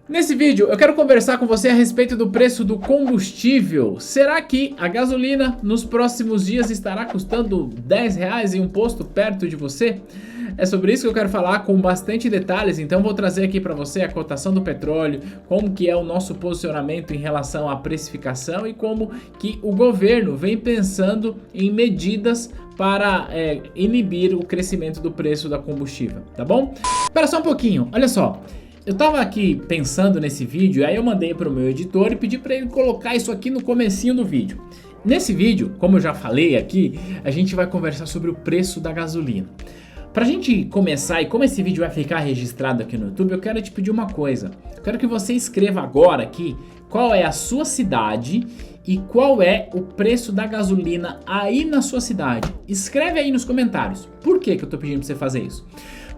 Nesse vídeo eu quero conversar com você a respeito do preço do combustível. Será que a gasolina nos próximos dias estará custando R$ 10 em um posto perto de você? É sobre isso que eu quero falar com bastante detalhes, então vou trazer aqui para você a cotação do petróleo, como que é o nosso posicionamento em relação à precificação e como que o governo vem pensando em medidas para inibir o crescimento do preço da combustível, tá bom? Espera só um pouquinho, olha só. Eu tava aqui pensando nesse vídeo, aí eu mandei pro meu editor e pedi para ele colocar isso aqui no comecinho do vídeo. Nesse vídeo, como eu já falei aqui, a gente vai conversar sobre o preço da gasolina. Pra gente começar, e como esse vídeo vai ficar registrado aqui no YouTube, eu quero te pedir uma coisa. Eu quero que você escreva agora aqui qual é a sua cidade e qual é o preço da gasolina aí na sua cidade. Escreve aí nos comentários. Por que que eu tô pedindo pra você fazer isso?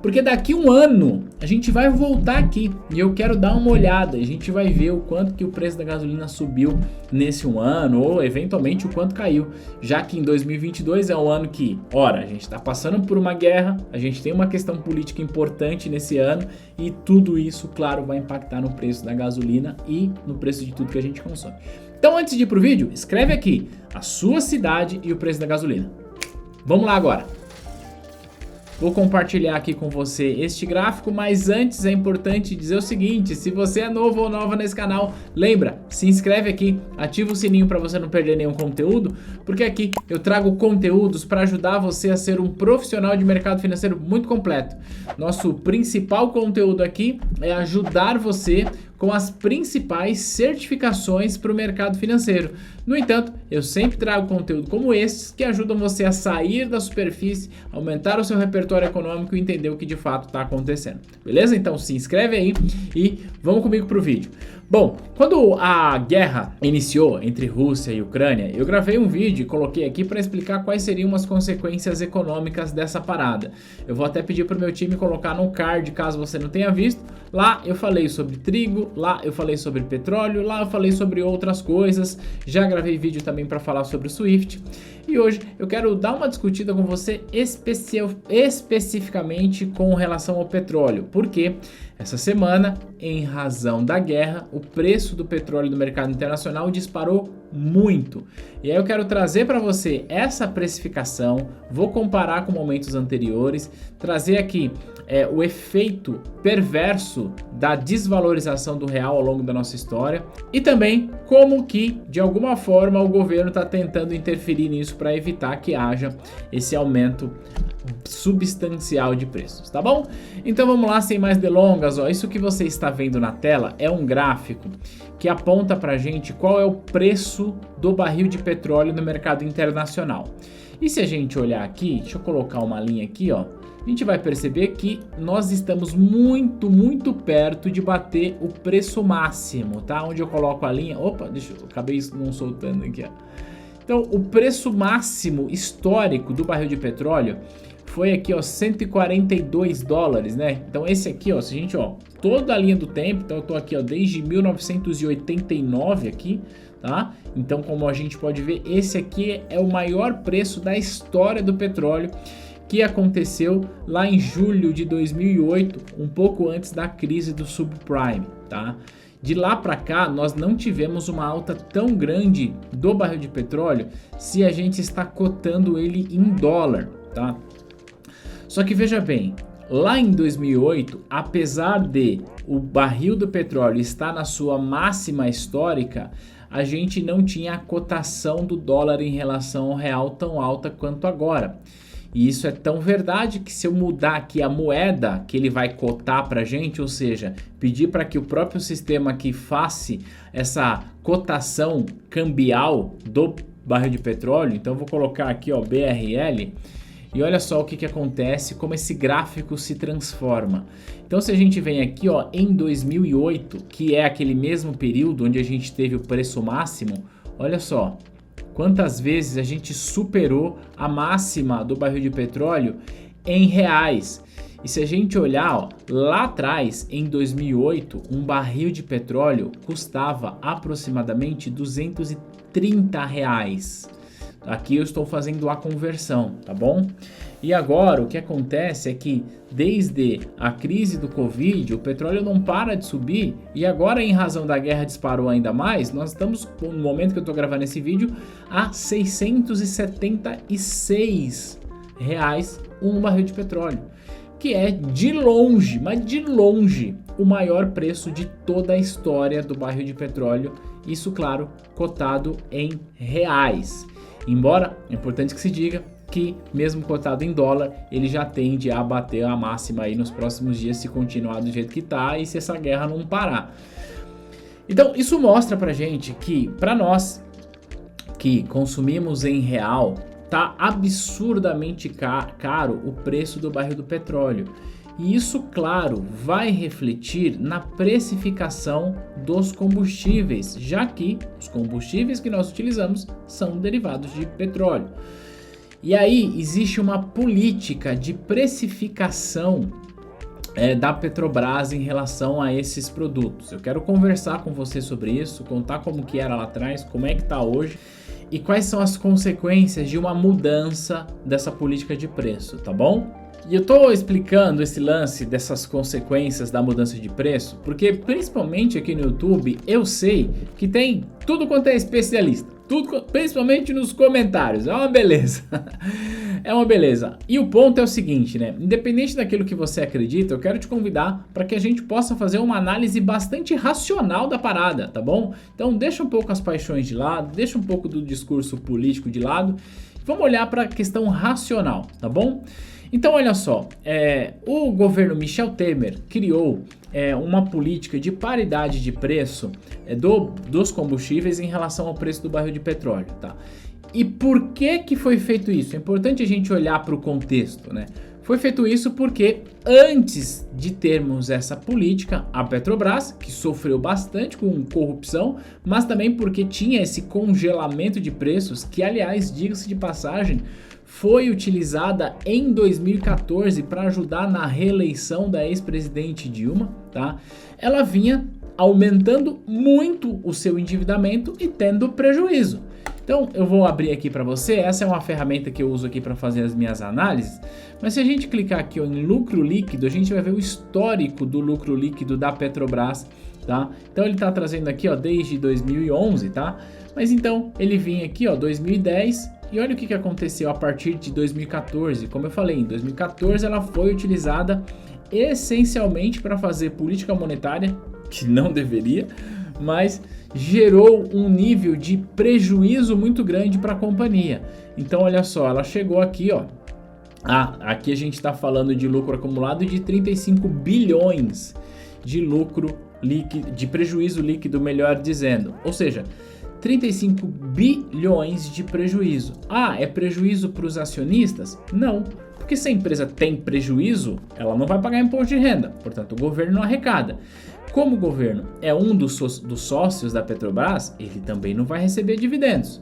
Porque daqui um ano a gente vai voltar aqui e eu quero dar uma olhada. A gente vai ver o quanto que o preço da gasolina subiu nesse um ano ou eventualmente o quanto caiu. Já que em 2022 é um ano que, ora, a gente está passando por uma guerra, a gente tem uma questão política importante nesse ano e tudo isso, claro, vai impactar no preço da gasolina e no preço de tudo que a gente consome. Então antes de ir pro vídeo, escreve aqui a sua cidade e o preço da gasolina. Vamos lá agora. Vou compartilhar aqui com você este gráfico, mas antes é importante dizer o seguinte: se você é novo ou nova nesse canal, lembra, se inscreve aqui, ativa o sininho para você não perder nenhum conteúdo, porque aqui eu trago conteúdos para ajudar você a ser um profissional de mercado financeiro muito completo. Nosso principal conteúdo aqui é ajudar você com as principais certificações para o mercado financeiro. No entanto, eu sempre trago conteúdo como esses que ajudam você a sair da superfície, aumentar o seu repertório econômico e entender o que de fato está acontecendo. Beleza? Então se inscreve aí e vamos comigo pro vídeo. Bom, quando a guerra iniciou entre Rússia e Ucrânia, eu gravei um vídeo e coloquei aqui para explicar quais seriam as consequências econômicas dessa parada. Eu vou até pedir para o meu time colocar no card, caso você não tenha visto. Lá eu falei sobre trigo, lá eu falei sobre petróleo, lá eu falei sobre outras coisas. Já gravei vídeo também para falar sobre o Swift. E hoje eu quero dar uma discutida com você especificamente com relação ao petróleo. Porque essa semana, em razão da guerra, o preço do petróleo do mercado internacional disparou muito. E aí eu quero trazer para você essa precificação, vou comparar com momentos anteriores, trazer aqui o efeito perverso da desvalorização do real ao longo da nossa história e também como que, de alguma forma, o governo está tentando interferir nisso para evitar que haja esse aumento substancial de preços, tá bom? Então vamos lá, sem mais delongas, ó, isso que você está vendo na tela é um gráfico que aponta pra gente qual é o preço do barril de petróleo no mercado internacional. E se a gente olhar aqui, deixa eu colocar uma linha aqui, ó, a gente vai perceber que nós estamos muito perto de bater o preço máximo, tá? Onde eu coloco a linha, opa, eu acabei não soltando aqui, ó. Então, o preço máximo histórico do barril de petróleo foi aqui, ó, 142 dólares, né? Então esse aqui, ó, se a gente, ó, toda a linha do tempo, então eu tô aqui, ó, desde 1989 aqui, tá? Então, como a gente pode ver, esse aqui é o maior preço da história do petróleo, que aconteceu lá em julho de 2008, um pouco antes da crise do subprime, tá? De lá para cá, nós não tivemos uma alta tão grande do barril de petróleo se a gente está cotando ele em dólar, tá? Só que veja bem, lá em 2008, apesar de o barril do petróleo estar na sua máxima histórica, a gente não tinha a cotação do dólar em relação ao real tão alta quanto agora. E isso é tão verdade que se eu mudar aqui a moeda que ele vai cotar para a gente, ou seja, pedir para que o próprio sistema aqui faça essa cotação cambial do barril de petróleo, então eu vou colocar aqui, ó, BRL, e olha só o que acontece, como esse gráfico se transforma. Então se a gente vem aqui, ó, em 2008, que é aquele mesmo período onde a gente teve o preço máximo, olha só quantas vezes a gente superou a máxima do barril de petróleo em reais. E se a gente olhar, ó, lá atrás, em 2008, um barril de petróleo custava aproximadamente R$ 230. Aqui eu estou fazendo a conversão, tá bom? E agora o que acontece é que desde a crise do Covid, o petróleo não para de subir e agora em razão da guerra disparou ainda mais, nós estamos, no momento que eu estou gravando esse vídeo, a R$676 um barril de petróleo, que é de longe, mas de longe, o maior preço de toda a história do barril de petróleo, isso claro, cotado em reais. Embora, é importante que se diga que mesmo cotado em dólar, ele já tende a bater a máxima aí nos próximos dias se continuar do jeito que tá e se essa guerra não parar. Então, isso mostra pra gente que, pra nós que consumimos em real, tá absurdamente caro o preço do barril do petróleo. E isso, claro, vai refletir na precificação dos combustíveis, já que os combustíveis que nós utilizamos são derivados de petróleo. E aí existe uma política de precificação da Petrobras em relação a esses produtos. Eu quero conversar com você sobre isso, contar como que era lá atrás, como é que tá hoje e quais são as consequências de uma mudança dessa política de preço, tá bom? E eu tô explicando esse lance dessas consequências da mudança de preço, porque principalmente aqui no YouTube eu sei que tem tudo quanto é especialista, tudo, principalmente nos comentários, é uma beleza. É uma beleza. E o ponto é o seguinte, né? Independente daquilo que você acredita, eu quero te convidar para que a gente possa fazer uma análise bastante racional da parada, tá bom? Então deixa um pouco as paixões de lado, deixa um pouco do discurso político de lado, vamos olhar para a questão racional, tá bom? Então olha só, o governo Michel Temer criou uma política de paridade de preço dos combustíveis em relação ao preço do barril de petróleo, tá? E por que foi feito isso? É importante a gente olhar para o contexto, né? Foi feito isso porque antes de termos essa política, a Petrobras, que sofreu bastante com corrupção, mas também porque tinha esse congelamento de preços, que aliás, diga-se de passagem, foi utilizada em 2014 para ajudar na reeleição da ex-presidente Dilma, tá? Ela vinha aumentando muito o seu endividamento e tendo prejuízo. Então eu vou abrir aqui para você, essa é uma ferramenta que eu uso aqui para fazer as minhas análises, mas se a gente clicar aqui em lucro líquido, a gente vai ver o histórico do lucro líquido da Petrobras, tá? Então ele está trazendo aqui, ó, desde 2011, tá? Mas então ele vinha aqui, ó, 2010, e olha o que aconteceu a partir de 2014. Como eu falei, em 2014 ela foi utilizada essencialmente para fazer política monetária, que não deveria, mas gerou um nível de prejuízo muito grande para a companhia. Então olha só, ela chegou aqui, ó. Aqui a gente está falando de lucro acumulado de 35 bilhões de lucro líquido, de prejuízo líquido, melhor dizendo. Ou seja, 35 bilhões de prejuízo. É prejuízo para os acionistas? Não, porque se a empresa tem prejuízo, ela não vai pagar imposto de renda, portanto o governo não arrecada. Como o governo é um dos sócios da Petrobras, ele também não vai receber dividendos.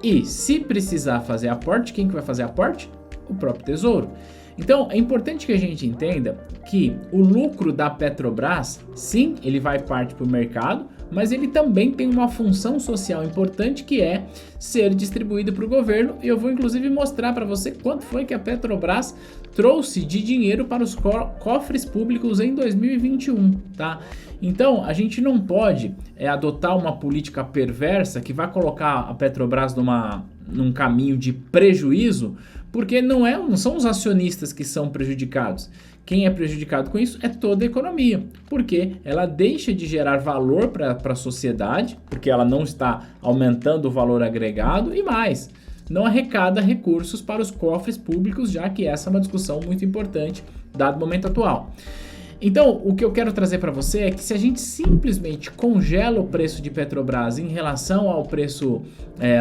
E se precisar fazer aporte, quem que vai fazer aporte? O próprio Tesouro. Então é importante que a gente entenda que o lucro da Petrobras, sim, ele vai parte para o mercado, mas ele também tem uma função social importante que é ser distribuído para o governo. E eu vou inclusive mostrar para você quanto foi que a Petrobras trouxe de dinheiro para os cofres públicos em 2021, tá? Então a gente não pode adotar uma política perversa que vai colocar a Petrobras num caminho de prejuízo, porque não são os acionistas que são prejudicados. Quem é prejudicado com isso é toda a economia, porque ela deixa de gerar valor para a sociedade, porque ela não está aumentando o valor agregado e mais, não arrecada recursos para os cofres públicos, já que essa é uma discussão muito importante dado o momento atual. Então, o que eu quero trazer para você é que se a gente simplesmente congela o preço de Petrobras em relação ao preço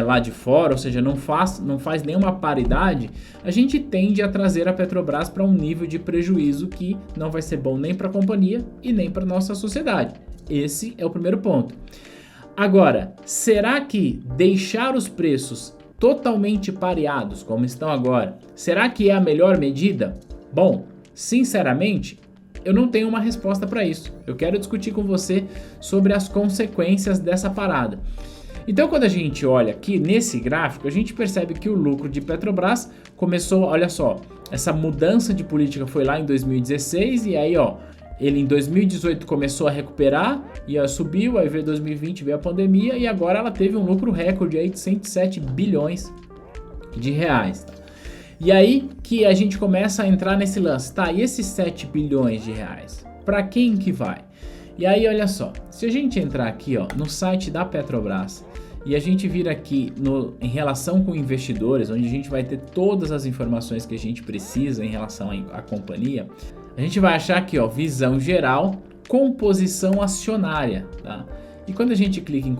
lá de fora, ou seja, não faz nenhuma paridade, a gente tende a trazer a Petrobras para um nível de prejuízo que não vai ser bom nem para a companhia e nem para a nossa sociedade. Esse é o primeiro ponto. Agora, será que deixar os preços totalmente pareados, como estão agora, será que é a melhor medida? Bom, sinceramente, eu não tenho uma resposta para isso. Eu quero discutir com você sobre as consequências dessa parada. Então quando a gente olha aqui nesse gráfico, a gente percebe que o lucro de Petrobras começou, olha só, essa mudança de política foi lá em 2016 e aí ó, ele em 2018 começou a recuperar e ó, subiu, aí veio 2020, veio a pandemia e agora ela teve um lucro recorde aí de 107 bilhões de reais. E aí que a gente começa a entrar nesse lance, tá, e esses 7 bilhões de reais, para quem que vai? E aí olha só, se a gente entrar aqui ó, no site da Petrobras e a gente vir aqui em relação com investidores, onde a gente vai ter todas as informações que a gente precisa em relação à companhia, a gente vai achar aqui ó, visão geral, composição acionária, tá? E quando a gente clica em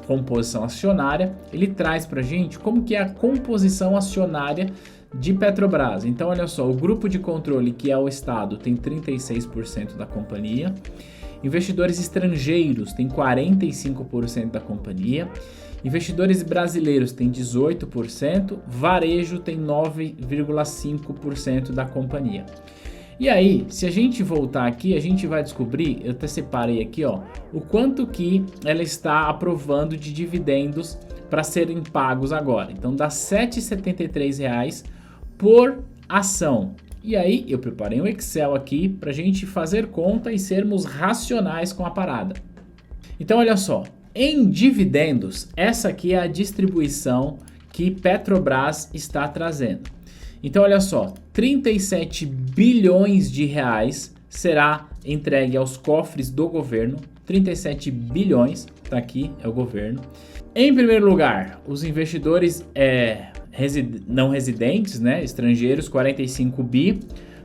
composição acionária, ele traz pra gente como que é a composição acionária de Petrobras. Então olha só, o grupo de controle, que é o Estado, tem 36% da companhia. Investidores estrangeiros têm 45% da companhia. Investidores brasileiros têm 18%. Varejo tem 9,5% da companhia. E aí, se a gente voltar aqui, a gente vai descobrir, eu até separei aqui, ó, o quanto que ela está aprovando de dividendos para serem pagos agora. Então dá R$ 7,73 por ação. E aí eu preparei um Excel aqui para a gente fazer conta e sermos racionais com a parada. Então olha só, em dividendos, essa aqui é a distribuição que Petrobras está trazendo. Então olha só, 37 bilhões de reais será entregue aos cofres do governo. 37 bilhões, tá aqui, é o governo. Em primeiro lugar, os investidores não residentes, né, estrangeiros, 45 bi,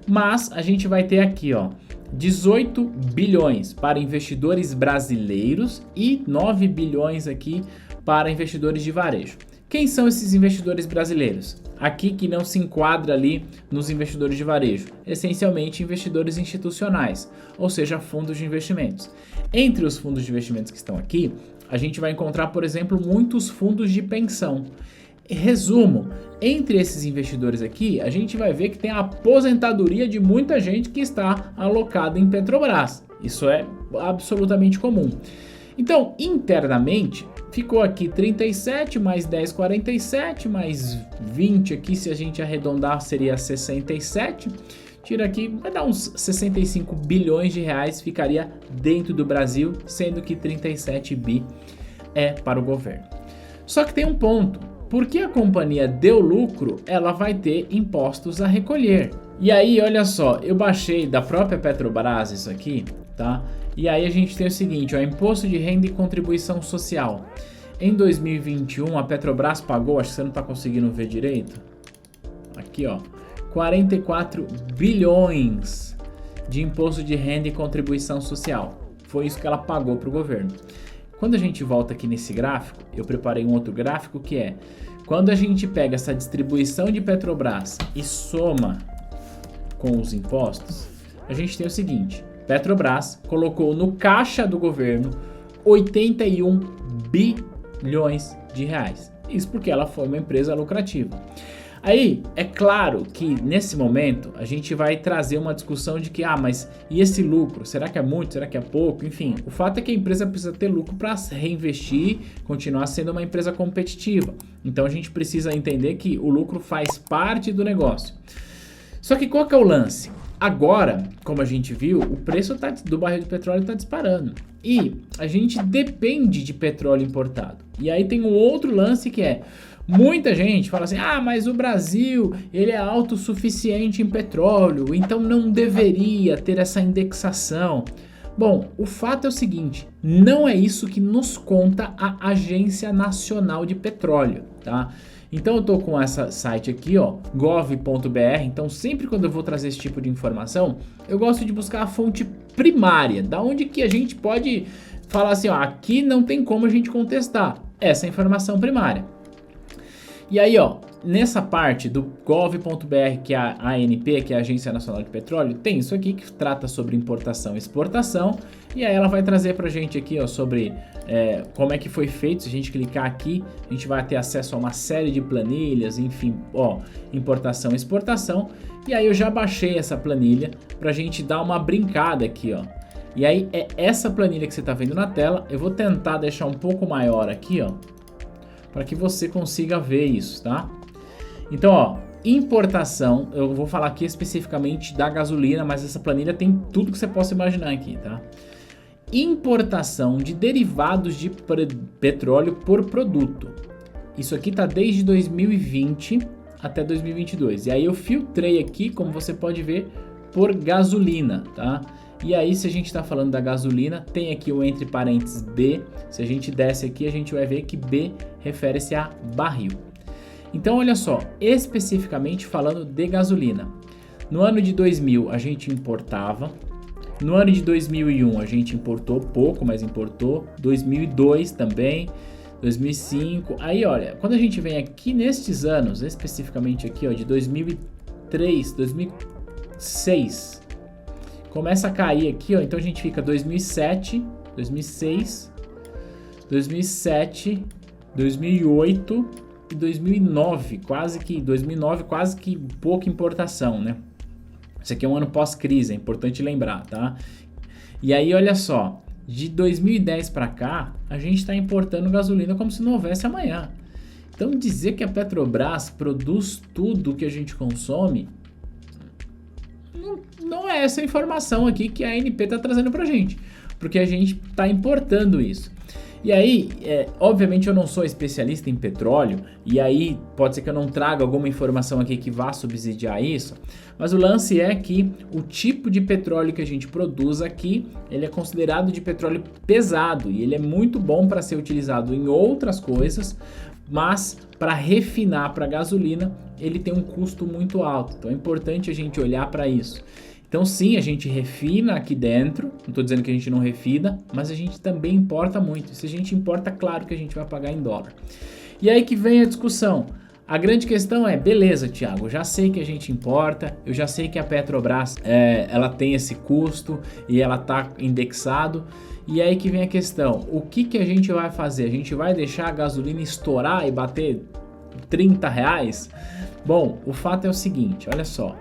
mas a gente vai ter aqui, ó, 18 bilhões para investidores brasileiros e 9 bilhões aqui para investidores de varejo. Quem são esses investidores brasileiros? Aqui que não se enquadra ali nos investidores de varejo, essencialmente investidores institucionais, ou seja, fundos de investimentos. Entre os fundos de investimentos que estão aqui, a gente vai encontrar, por exemplo, muitos fundos de pensão. Resumo, entre esses investidores aqui, a gente vai ver que tem a aposentadoria de muita gente que está alocada em Petrobras. Isso é absolutamente comum. Então, internamente, ficou aqui 37 mais 10, 47, mais 20 aqui, se a gente arredondar, seria 67. Tira aqui, vai dar uns 65 bilhões de reais, ficaria dentro do Brasil, sendo que 37 bi é para o governo. Só que tem um ponto, porque a companhia deu lucro, ela vai ter impostos a recolher. E aí, olha só, eu baixei da própria Petrobras isso aqui, tá? E aí a gente tem o seguinte, ó, imposto de renda e contribuição social. Em 2021, a Petrobras pagou, acho que você não está conseguindo ver direito, aqui ó, 44 bilhões de imposto de renda e contribuição social. Foi isso que ela pagou para o governo. Quando a gente volta aqui nesse gráfico, eu preparei um outro gráfico que é, quando a gente pega essa distribuição de Petrobras e soma com os impostos, a gente tem o seguinte, Petrobras colocou no caixa do governo 81 bilhões de reais. Isso porque ela foi uma empresa lucrativa. Aí, é claro que nesse momento a gente vai trazer uma discussão de que, mas e esse lucro? Será que é muito? Será que é pouco? Enfim, o fato é que a empresa precisa ter lucro para reinvestir, continuar sendo uma empresa competitiva. Então a gente precisa entender que o lucro faz parte do negócio. Só que qual que é o lance? Agora, como a gente viu, o preço do barril de petróleo está disparando. E a gente depende de petróleo importado. E aí tem um outro lance que é, muita gente fala assim, mas o Brasil ele é autossuficiente em petróleo, então não deveria ter essa indexação. Bom, o fato é o seguinte, não é isso que nos conta a Agência Nacional de Petróleo, tá? Então eu tô com essa site aqui, ó, gov.br, então sempre quando eu vou trazer esse tipo de informação, eu gosto de buscar a fonte primária, da onde que a gente pode falar assim, ó, aqui não tem como a gente contestar essa informação primária. E aí, ó, nessa parte do gov.br, que é a ANP, que é a Agência Nacional de Petróleo, tem isso aqui que trata sobre importação e exportação. E aí ela vai trazer pra gente aqui, ó, sobre como é que foi feito. Se a gente clicar aqui, a gente vai ter acesso a uma série de planilhas, enfim, ó, importação e exportação. E aí eu já baixei essa planilha pra gente dar uma brincada aqui, ó. E aí é essa planilha que você tá vendo na tela. Eu vou tentar deixar um pouco maior aqui, ó, para que você consiga ver isso, tá? Então, ó, importação, eu vou falar aqui especificamente da gasolina, mas essa planilha tem tudo que você possa imaginar aqui, tá? Importação de derivados de petróleo por produto. Isso aqui tá desde 2020 até 2022. E aí eu filtrei aqui, como você pode ver, por gasolina, tá? E aí, se a gente está falando da gasolina, tem aqui o entre parênteses B. Se a gente desce aqui, a gente vai ver que B refere-se a barril. Então, olha só, especificamente falando de gasolina. No ano de 2000, a gente importava. No ano de 2001, a gente importou pouco, mas importou. 2002 também. 2005. Aí, olha, quando a gente vem aqui nestes anos, especificamente aqui, ó, de 2003, 2006, começa a cair aqui, ó, então a gente fica 2007, 2006, 2007, 2008 e 2009, quase que pouca importação, né? Esse aqui é um ano pós-crise, é importante lembrar, tá? E aí, olha só, de 2010 para cá, a gente está importando gasolina como se não houvesse amanhã. Então, dizer que a Petrobras produz tudo que a gente consome, não é essa informação aqui que a ANP está trazendo para a gente, porque a gente está importando isso. E aí, obviamente eu não sou especialista em petróleo, e aí pode ser que eu não traga alguma informação aqui que vá subsidiar isso, mas o lance é que o tipo de petróleo que a gente produz aqui, ele é considerado de petróleo pesado, e ele é muito bom para ser utilizado em outras coisas, mas para refinar para gasolina, ele tem um custo muito alto, então é importante a gente olhar para isso. Então sim, a gente refina aqui dentro, não estou dizendo que a gente não refina, mas a gente também importa muito. Se a gente importa, claro que a gente vai pagar em dólar. E aí que vem a discussão. A grande questão é, beleza, Thiago, eu já sei que a gente importa, eu já sei que a Petrobras ela tem esse custo e ela está indexado. E aí que vem a questão, o que a gente vai fazer? A gente vai deixar a gasolina estourar e bater R$30? Bom, o fato é o seguinte, olha só.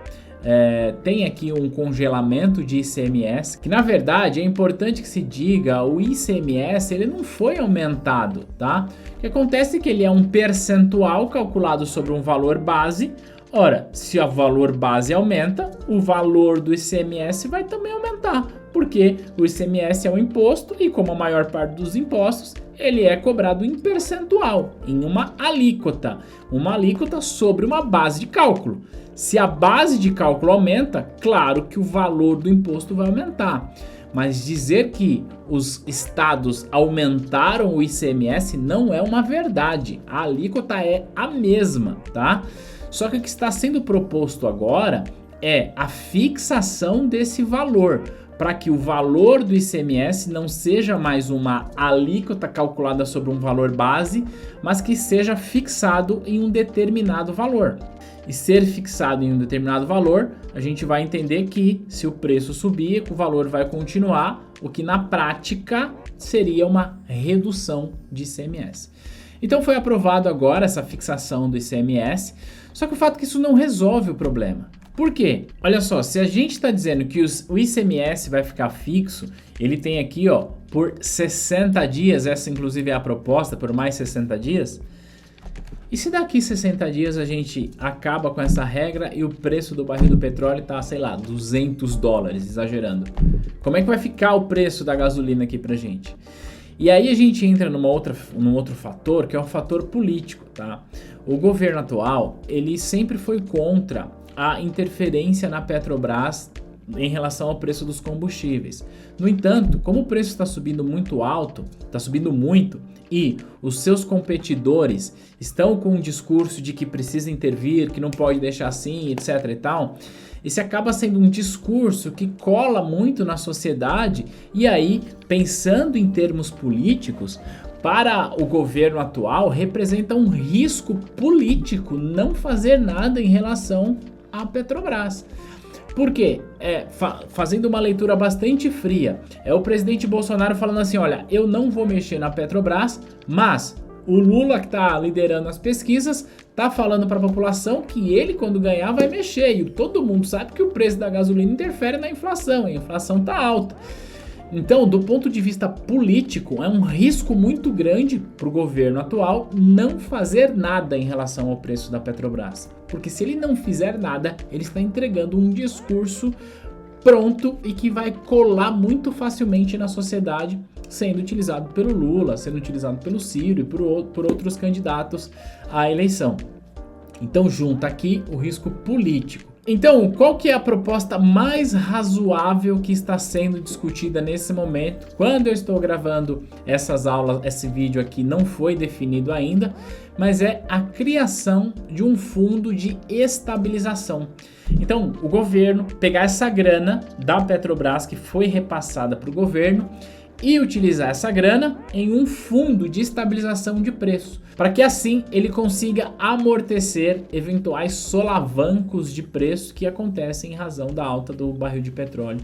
Tem aqui um congelamento de ICMS, que na verdade é importante que se diga, o ICMS ele não foi aumentado, tá? O que acontece é que ele é um percentual calculado sobre um valor base. Ora, se o valor base aumenta, o valor do ICMS vai também aumentar, porque o ICMS é um imposto e como a maior parte dos impostos, ele é cobrado em percentual, em uma alíquota sobre uma base de cálculo. Se a base de cálculo aumenta, claro que o valor do imposto vai aumentar. Mas dizer que os estados aumentaram o ICMS não é uma verdade. A alíquota é a mesma, tá? Só que o que está sendo proposto agora é a fixação desse valor, para que o valor do ICMS não seja mais uma alíquota calculada sobre um valor base, mas que seja fixado em um determinado valor. E ser fixado em um determinado valor, a gente vai entender que se o preço subir, o valor vai continuar, o que na prática seria uma redução de ICMS. Então foi aprovado agora essa fixação do ICMS, só que o fato é que isso não resolve o problema. Por quê? Olha só, se a gente está dizendo que o ICMS vai ficar fixo, ele tem aqui, ó, por 60 dias, essa inclusive é a proposta, por mais 60 dias. E se daqui 60 dias a gente acaba com essa regra e o preço do barril do petróleo tá, sei lá, $200, exagerando. Como é que vai ficar o preço da gasolina aqui pra gente? E aí a gente entra num outro fator, que é um fator político, tá? O governo atual, ele sempre foi contra a interferência na Petrobras em relação ao preço dos combustíveis. No entanto, como o preço está subindo muito alto, está subindo muito, e os seus competidores estão com um discurso de que precisa intervir, que não pode deixar assim, etc e tal, esse acaba sendo um discurso que cola muito na sociedade e aí, pensando em termos políticos, para o governo atual representa um risco político não fazer nada em relação à Petrobras. Por quê? Fazendo uma leitura bastante fria, é o presidente Bolsonaro falando assim, olha, eu não vou mexer na Petrobras, mas o Lula que está liderando as pesquisas está falando para a população que ele quando ganhar vai mexer, e todo mundo sabe que o preço da gasolina interfere na inflação, e a inflação está alta. Então, do ponto de vista político, é um risco muito grande para o governo atual não fazer nada em relação ao preço da Petrobras. Porque se ele não fizer nada, ele está entregando um discurso pronto e que vai colar muito facilmente na sociedade, sendo utilizado pelo Lula, sendo utilizado pelo Ciro e por outros candidatos à eleição. Então junta aqui o risco político. Então, qual que é a proposta mais razoável que está sendo discutida nesse momento? Quando eu estou gravando essas aulas, esse vídeo aqui não foi definido ainda, mas é a criação de um fundo de estabilização. Então, o governo pegar essa grana da Petrobras que foi repassada para o governo e utilizar essa grana em um fundo de estabilização de preço, para que assim ele consiga amortecer eventuais solavancos de preço que acontecem em razão da alta do barril de petróleo,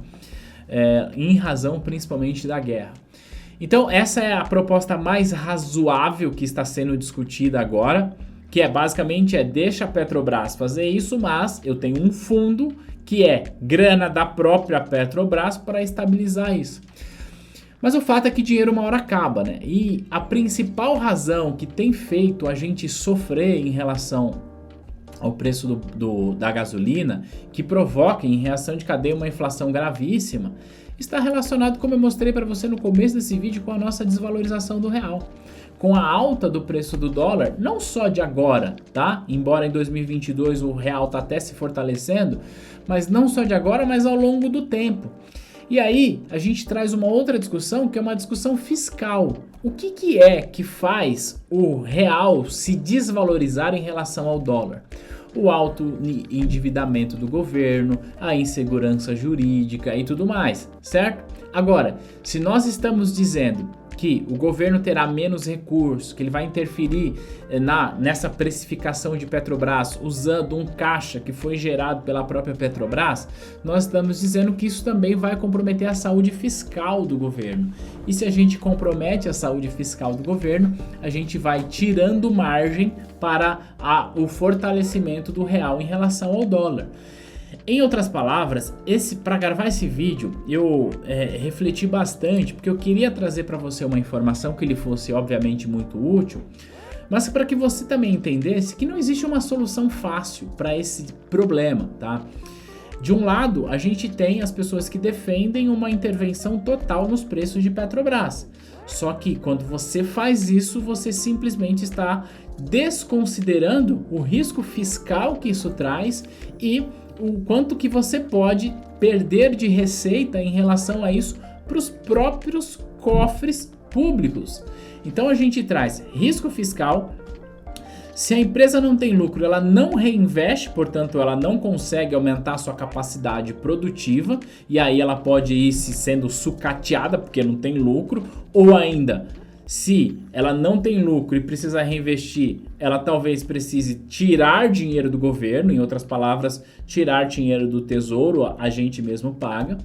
em razão principalmente da guerra. Então essa é a proposta mais razoável que está sendo discutida agora, que basicamente deixa a Petrobras fazer isso, mas eu tenho um fundo que é grana da própria Petrobras para estabilizar isso. Mas o fato é que dinheiro uma hora acaba, né? E a principal razão que tem feito a gente sofrer em relação ao preço da gasolina, que provoca em reação de cadeia uma inflação gravíssima, está relacionado, como eu mostrei para você no começo desse vídeo, com a nossa desvalorização do real. Com a alta do preço do dólar, não só de agora, tá? Embora em 2022 o real tá até se fortalecendo, mas não só de agora, mas ao longo do tempo. E aí, a gente traz uma outra discussão, que é uma discussão fiscal. O que é que faz o real se desvalorizar em relação ao dólar? O alto endividamento do governo, a insegurança jurídica e tudo mais, certo? Agora, se nós estamos dizendo que o governo terá menos recursos, que ele vai interferir nessa precificação de Petrobras usando um caixa que foi gerado pela própria Petrobras, nós estamos dizendo que isso também vai comprometer a saúde fiscal do governo. E se a gente compromete a saúde fiscal do governo, a gente vai tirando margem para o fortalecimento do real em relação ao dólar. Em outras palavras, para gravar esse vídeo, eu refleti bastante, porque eu queria trazer para você uma informação que lhe fosse obviamente muito útil, mas para que você também entendesse que não existe uma solução fácil para esse problema, tá? De um lado, a gente tem as pessoas que defendem uma intervenção total nos preços de Petrobras. Só que quando você faz isso, você simplesmente está desconsiderando o risco fiscal que isso traz e o quanto que você pode perder de receita em relação a isso para os próprios cofres públicos. Então a gente traz risco fiscal. Se a empresa não tem lucro, ela não reinveste, portanto ela não consegue aumentar a sua capacidade produtiva e aí ela pode ir sendo sucateada porque não tem lucro, ou ainda, se ela não tem lucro e precisa reinvestir, ela talvez precise tirar dinheiro do governo, em outras palavras, tirar dinheiro do tesouro, a gente mesmo paga.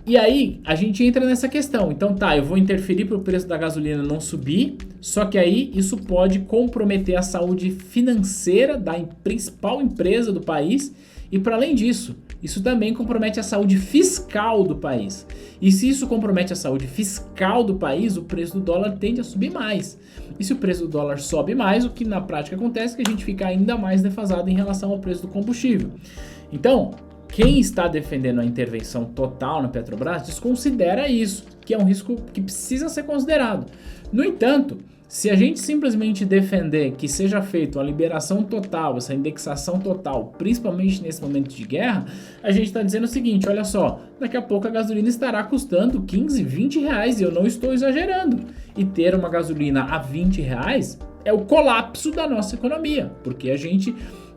E aí a gente entra nessa questão. Então tá, eu vou interferir para o preço da gasolina não subir, só que aí isso pode comprometer a saúde financeira da principal empresa do país e para além disso, isso também compromete a saúde fiscal do país. E se isso compromete a saúde fiscal do país, o preço do dólar tende a subir mais. E se o preço do dólar sobe mais, o que na prática acontece é que a gente fica ainda mais defasado em relação ao preço do combustível. Então, quem está defendendo a intervenção total na Petrobras desconsidera isso, que é um risco que precisa ser considerado. No entanto, se a gente simplesmente defender que seja feita uma liberação total, essa indexação total, principalmente nesse momento de guerra, a gente está dizendo o seguinte, olha só, daqui a pouco a gasolina estará custando 15, 20 reais, e eu não estou exagerando. E ter uma gasolina a 20 reais é o colapso da nossa economia, porque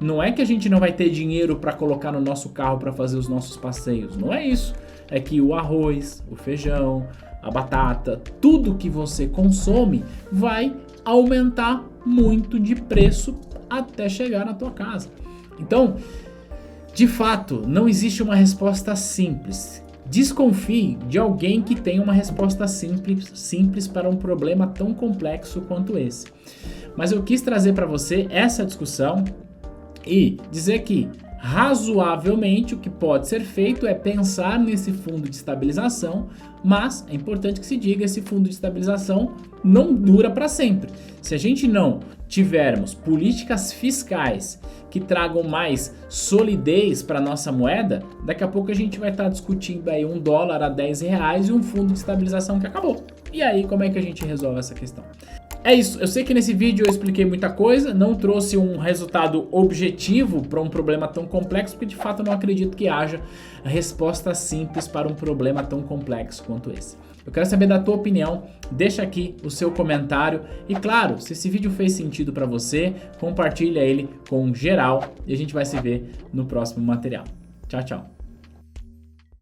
não é que a gente não vai ter dinheiro para colocar no nosso carro para fazer os nossos passeios, não é isso. É que o arroz, o feijão, a batata, tudo que você consome vai aumentar muito de preço até chegar na tua casa. Então, de fato, não existe uma resposta simples. Desconfie de alguém que tenha uma resposta simples para um problema tão complexo quanto esse. Mas eu quis trazer para você essa discussão e dizer que Razoavelmente, o que pode ser feito é pensar nesse fundo de estabilização, mas é importante que se diga, esse fundo de estabilização não dura para sempre. Se a gente não tivermos políticas fiscais que tragam mais solidez para nossa moeda, daqui a pouco a gente vai estar discutindo aí $1 a R$10 e um fundo de estabilização que acabou. E aí, como é que a gente resolve essa questão? É isso, eu sei que nesse vídeo eu expliquei muita coisa, não trouxe um resultado objetivo para um problema tão complexo, porque de fato eu não acredito que haja resposta simples para um problema tão complexo quanto esse. Eu quero saber da tua opinião, deixa aqui o seu comentário e claro, se esse vídeo fez sentido para você, compartilha ele com geral e a gente vai se ver no próximo material. Tchau, tchau.